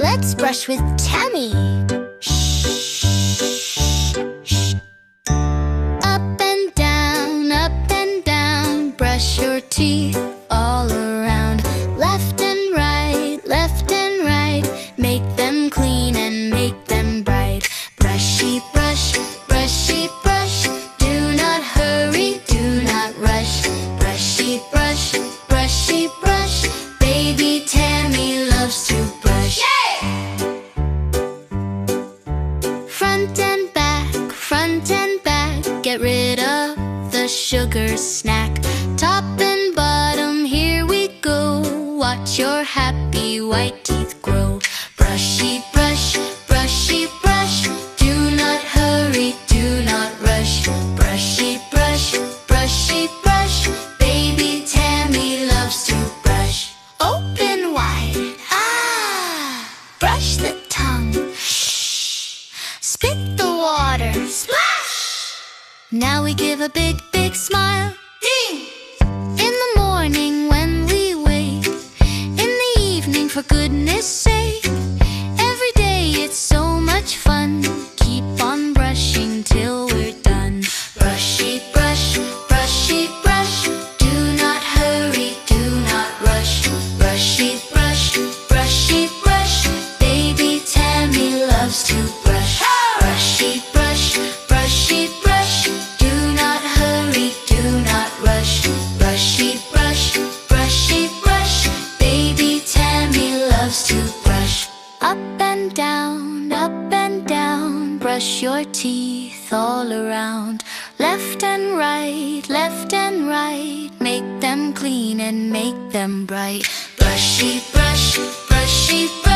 Let's brush with Tammy. Shh, shh. Up and down, brush your teeth all around. Left and right, make them clean and make them bright. Brushy brush, brushy brush, do not hurry, do not rush. Brushy brush, brushy brush, Baby Tammy loves to brush. Yay! Front and back, get rid of the sugar snack. Top and bottom, here we go. Watch your happy white teeth grow. Brushy brush, brushy brush, do not hurry, do not rush. Brushy brush, brushy brush, Baby Tammy loves to brush. Open wide, brush the tongue, shh. Spit the water, splash. Now we give a big, big smile, ding. In the morning when we wake, in the evening for goodness sake. Every day it's so much fun. Keep on brushing till we're done. Brushy brush, brushy brush, do not hurry, do not rush. Brushy brush, brushy brush, Baby Tammy loves to brush. Brushy brush, brushy brush, do not hurry, do not rush. Brushy brush, brushy brush, Baby Tammy loves to brush. Up and down, brush your teeth all around. Left and right, make them clean and make them bright. Brushy brush, brushy brush,